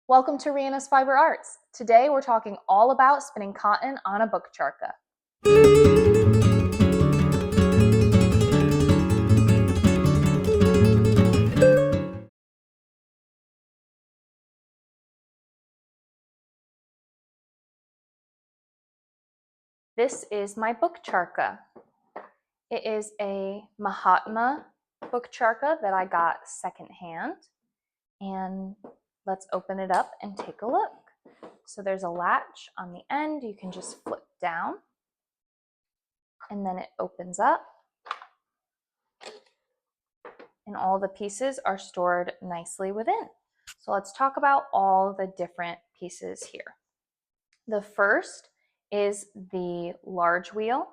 Welcome to Rihanna's Fiber Arts. Today we're talking all about spinning cotton on a book charkha. This is my book charkha. It is a Mahatma book charkha that I got secondhand. And let's open it up and take a look. So there's a latch on the end. You can just flip down and then it opens up. And all the pieces are stored nicely within. So let's talk about all the different pieces here. The first is the large wheel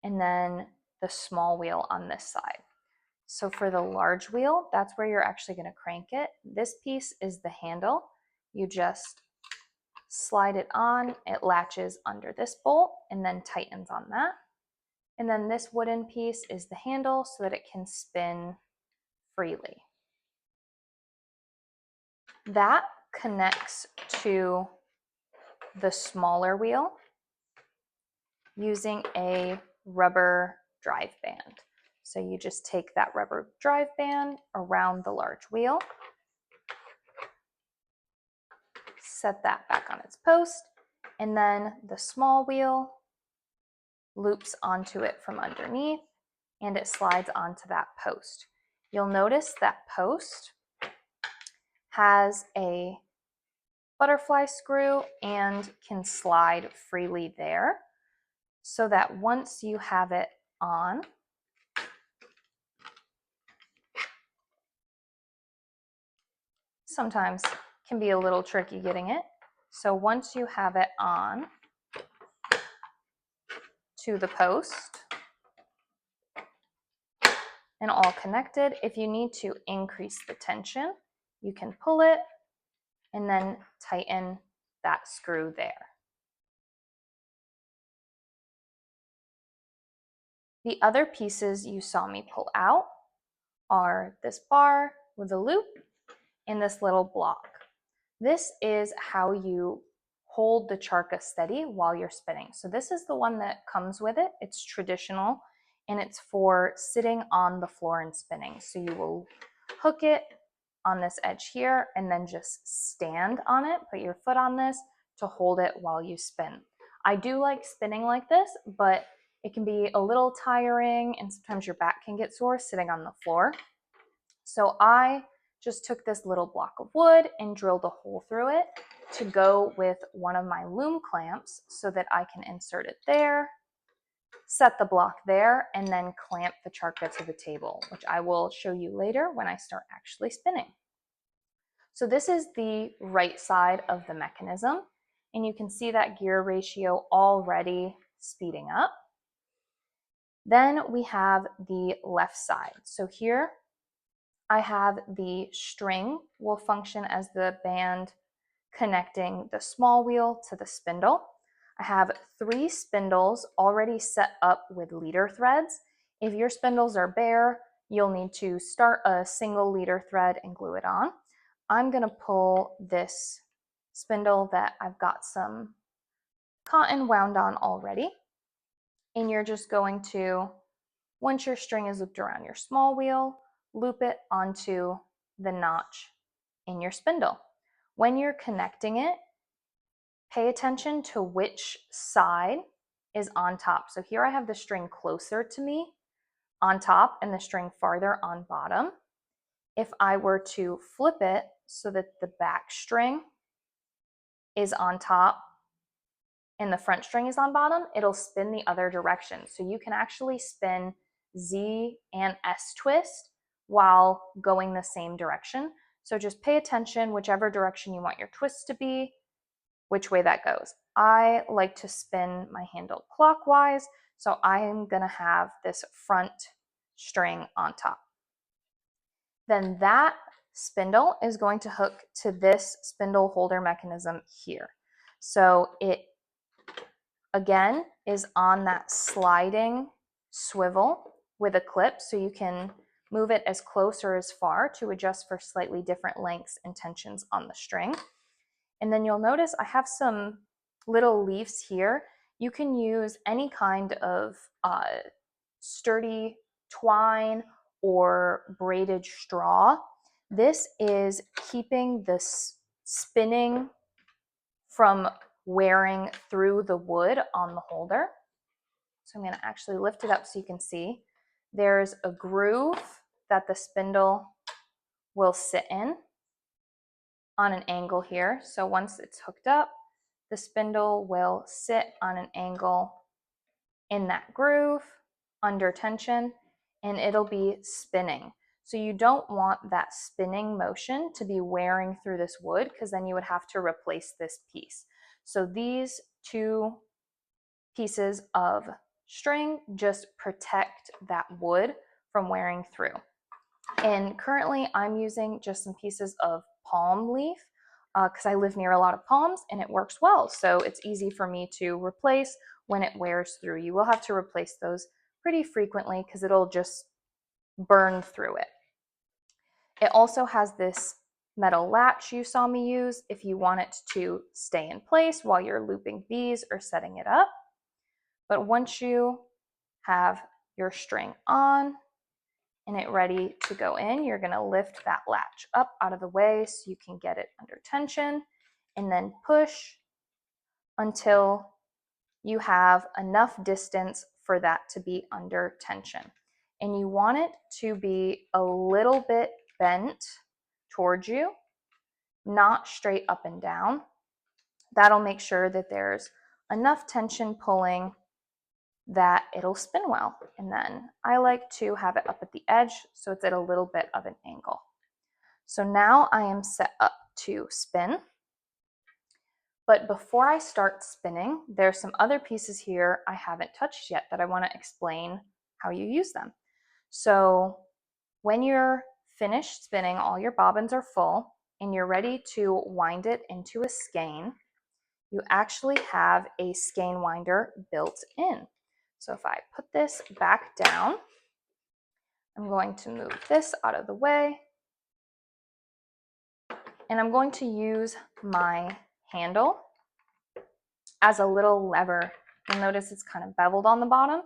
and then the small wheel on this side. So for the large wheel, that's where you're actually going to crank it. This piece is the handle. You just slide it on, it latches under this bolt and then tightens on that. And then this wooden piece is the handle so that it can spin freely. That connects to the smaller wheel using a rubber drive band. So you just take that rubber drive band around the large wheel, set that back on its post, and then the small wheel loops onto it from underneath and it slides onto that post. You'll notice that post has a butterfly screw and can slide freely there so that once you have it on, sometimes can be a little tricky getting it. So once you have it on to the post and all connected, if you need to increase the tension, you can pull it and then tighten that screw there. The other pieces you saw me pull out are this bar with a loop and this little block. This is how you hold the charkha steady while you're spinning. So this is the one that comes with it. It's traditional and it's for sitting on the floor and spinning. So you will hook it on this edge here and then just stand on it, put your foot on this to hold it while you spin. I do like spinning like this, but it can be a little tiring and sometimes your back can get sore sitting on the floor. So I just took this little block of wood and drilled a hole through it to go with one of my loom clamps so that I can insert it there, set the block there, and then clamp the charkha to the table, which I will show you later when I start actually spinning. So this is the right side of the mechanism, and you can see that gear ratio already speeding up. Then we have the left side. So here I have the string will function as the band connecting the small wheel to the spindle. I have 3 spindles already set up with leader threads. If your spindles are bare, you'll need to start a single leader thread and glue it on. I'm going to pull this spindle that I've got some cotton wound on already. And you're just going to, once your string is looped around your small wheel, loop it onto the notch in your spindle. When you're connecting it, pay attention to which side is on top. So here I have the string closer to me on top and the string farther on bottom. If I were to flip it so that the back string is on top and the front string is on bottom, it'll spin the other direction. So you can actually spin Z and S twist while going the same direction. So just pay attention whichever direction you want your twist to be, which way that goes. I like to spin my handle clockwise, so I'm gonna have this front string on top. Then that spindle is going to hook to this spindle holder mechanism here. So it, again, is on that sliding swivel with a clip, so you can move it as close or as far to adjust for slightly different lengths and tensions on the string. And then you'll notice I have some little leaves here. You can use any kind of sturdy twine or braided straw. This is keeping this spinning from wearing through the wood on the holder. So I'm going to actually lift it up so you can see. There's a groove that the spindle will sit in on an angle here. So once it's hooked up, the spindle will sit on an angle in that groove under tension, and it'll be spinning. So you don't want that spinning motion to be wearing through this wood, because then you would have to replace this piece. So these two pieces of string just protect that wood from wearing through. And currently I'm using just some pieces of palm leaf because I live near a lot of palms and it works well. So it's easy for me to replace when it wears through. You will have to replace those pretty frequently because it'll just burn through it. It also has this metal latch you saw me use if you want it to stay in place while you're looping these or setting it up. But once you have your string on and it ready to go in, you're going to lift that latch up out of the way so you can get it under tension, and then push until you have enough distance for that to be under tension. And you want it to be a little bit bent towards you, not straight up and down. That'll make sure that there's enough tension pulling that it'll spin well. And then I like to have it up at the edge so it's at a little bit of an angle. So now I am set up to spin. But before I start spinning, there's some other pieces here I haven't touched yet that I want to explain how you use them. So when you're finished spinning, all your bobbins are full and you're ready to wind it into a skein, you actually have a skein winder built in. So if I put this back down, I'm going to move this out of the way, and I'm going to use my handle as a little lever. You'll notice it's kind of beveled on the bottom.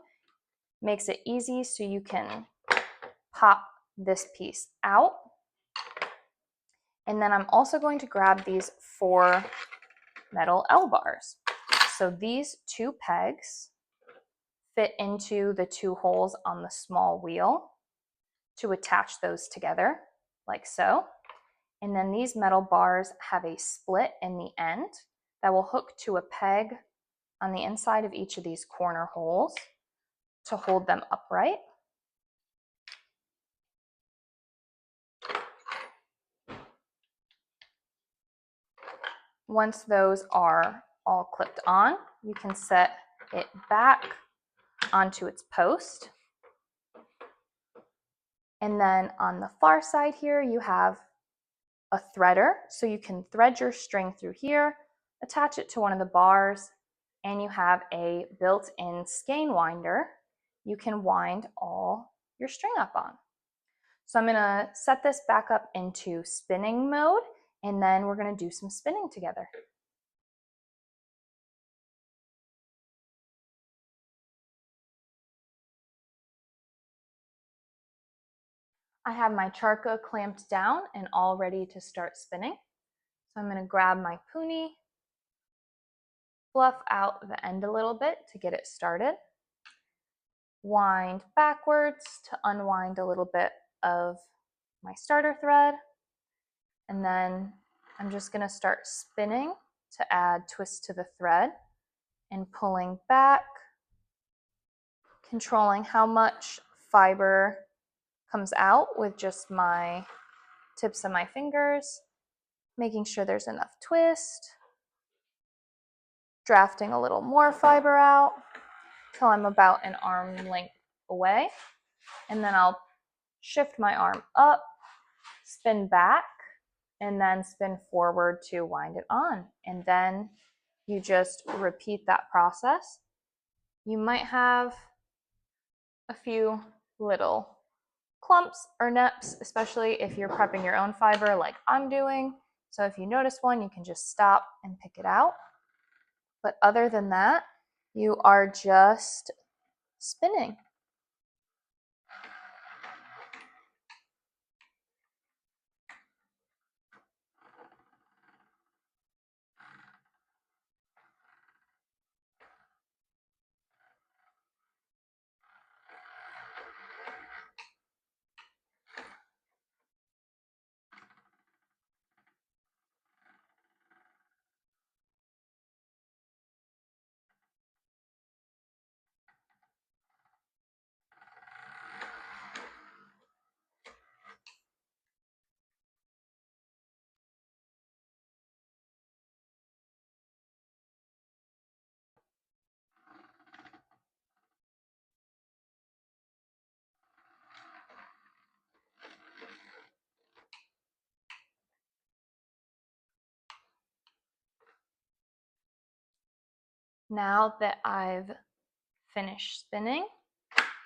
Makes it easy so you can pop this piece out. And then I'm also going to grab these 4 metal L bars. So these 2 pegs fit into the 2 holes on the small wheel to attach those together, like so. And then these metal bars have a split in the end that will hook to a peg on the inside of each of these corner holes to hold them upright. Once those are all clipped on, you can set it back onto its post. And then on the far side here, you have a threader, so you can thread your string through here, attach it to one of the bars, and you have a built-in skein winder you can wind all your string up on. So I'm going to set this back up into spinning mode, and then we're going to do some spinning together. I have my Charkha clamped down and all ready to start spinning. So I'm going to grab my puni, fluff out the end a little bit to get it started, wind backwards to unwind a little bit of my starter thread, and then I'm just going to start spinning to add twist to the thread and pulling back, controlling how much fiber comes out with just my tips of my fingers, making sure there's enough twist, drafting a little more fiber out till I'm about an arm length away, and then I'll shift my arm up, spin back, and then spin forward to wind it on. And then you just repeat that process. You might have a few little clumps or neps, especially if you're prepping your own fiber like I'm doing. So if you notice one, you can just stop and pick it out. But other than that, you are just spinning. Now that I've finished spinning,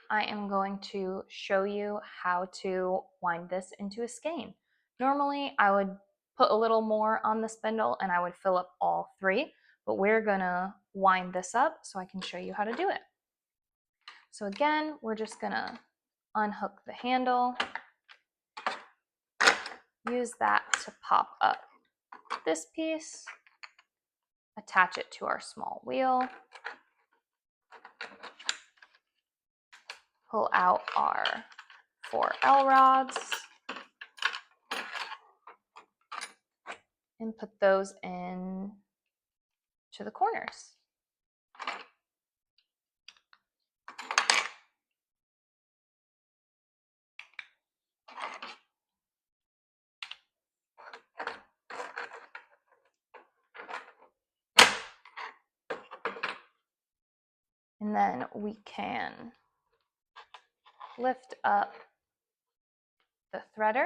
I am going to show you how to wind this into a skein. Normally, I would put a little more on the spindle and I would fill up all three, but we're gonna wind this up so I can show you how to do it. So again, we're just gonna unhook the handle, use that to pop up this piece, attach it to our small wheel, pull out our 4 L rods, and put those in to the corners. And then we can lift up the threader.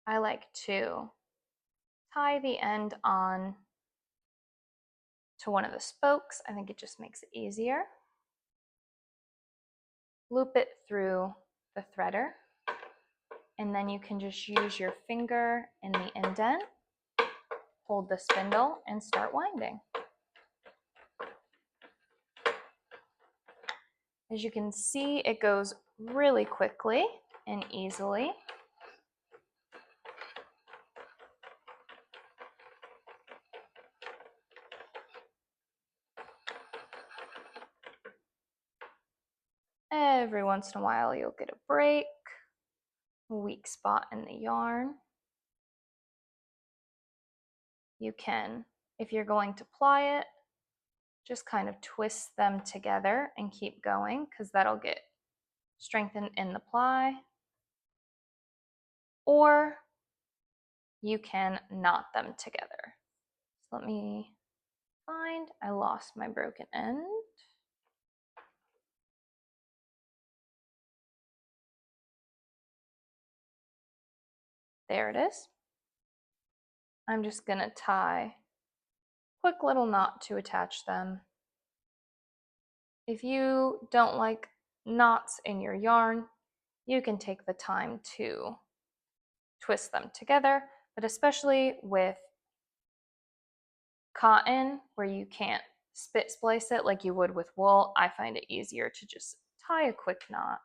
I like to tie the end on to one of the spokes. I think it just makes it easier. Loop it through the threader, and then you can just use your finger in the indent, hold the spindle, and start winding. As you can see, it goes really quickly and easily. Every once in a while, you'll get a break, a weak spot in the yarn. You can, if you're going to ply it, just kind of twist them together and keep going because that'll get strengthened in the ply. Or you can knot them together. So let me find, I lost my broken end. There it is. I'm just gonna tie a quick little knot to attach them. If you don't like knots in your yarn, you can take the time to twist them together, but especially with cotton where you can't spit splice it like you would with wool, I find it easier to just tie a quick knot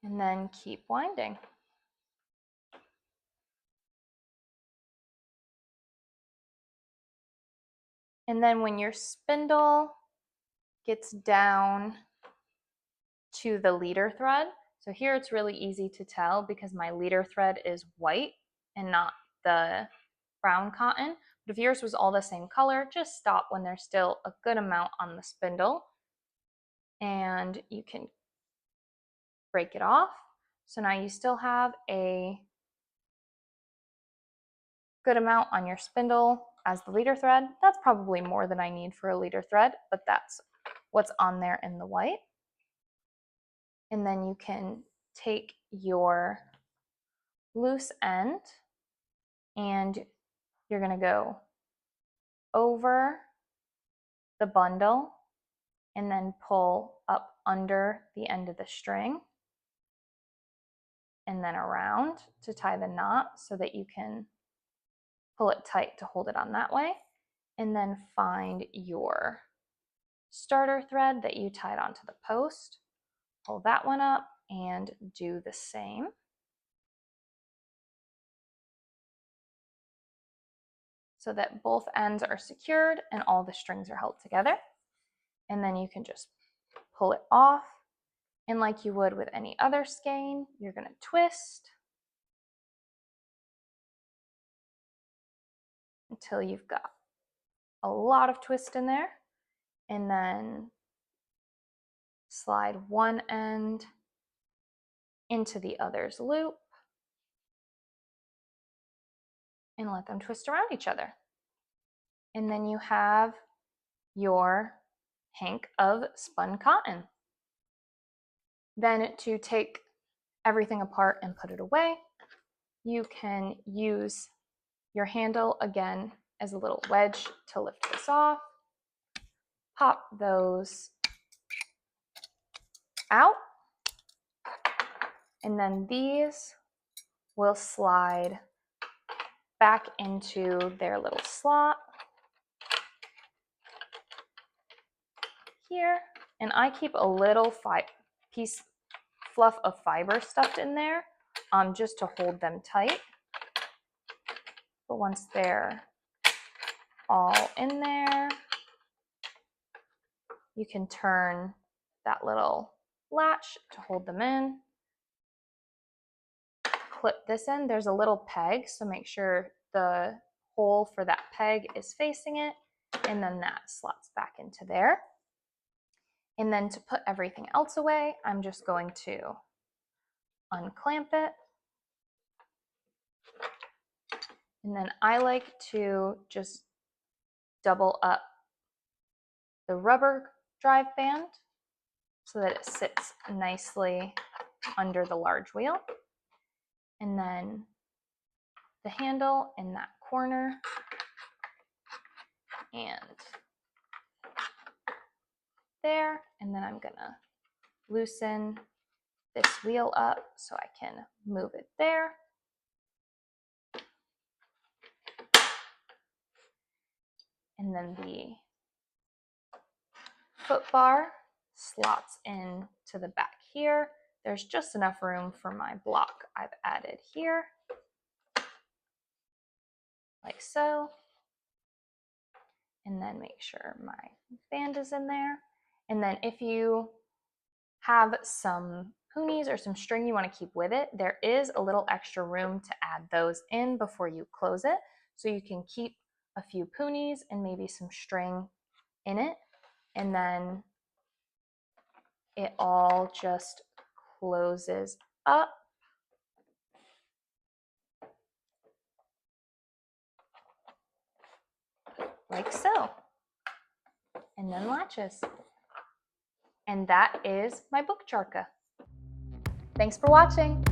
and then keep winding. And then when your spindle gets down to the leader thread, so here it's really easy to tell because my leader thread is white and not the brown cotton. But if yours was all the same color, just stop when there's still a good amount on the spindle and you can break it off. So now you still have a good amount on your spindle as the leader thread. That's probably more than I need for a leader thread, but that's what's on there in the white. And then you can take your loose end and you're going to go over the bundle and then pull up under the end of the string and then around to tie the knot so that you can pull it tight to hold it on that way. And then find your starter thread that you tied onto the post, pull that one up and do the same. So that both ends are secured and all the strings are held together. And then you can just pull it off. And like you would with any other skein, you're going to twist until you've got a lot of twist in there. And then slide one end into the other's loop and let them twist around each other. And then you have your hank of spun cotton. Then to take everything apart and put it away, you can use your handle again as a little wedge to lift this off. Pop those out, and then these will slide back into their little slot here. And I keep a little fluff of fiber stuffed in there just to hold them tight. But once they're all in there, you can turn that little latch to hold them in. Clip this in. There's a little peg, so make sure the hole for that peg is facing it, and then that slots back into there. And then to put everything else away, I'm just going to unclamp it. And then I like to just double up the rubber drive band so that it sits nicely under the large wheel. And then the handle in that corner and there. And then I'm gonna loosen this wheel up so I can move it there. And then the foot bar slots in to the back here. There's just enough room for my block I've added here, like so. And then make sure my band is in there. And then if you have some punis or some string you want to keep with it, there is a little extra room to add those in before you close it. So you can keep a few punis and maybe some string in it. And then it all just closes up like so, and then latches. And that is my book Charkha. Thanks for watching.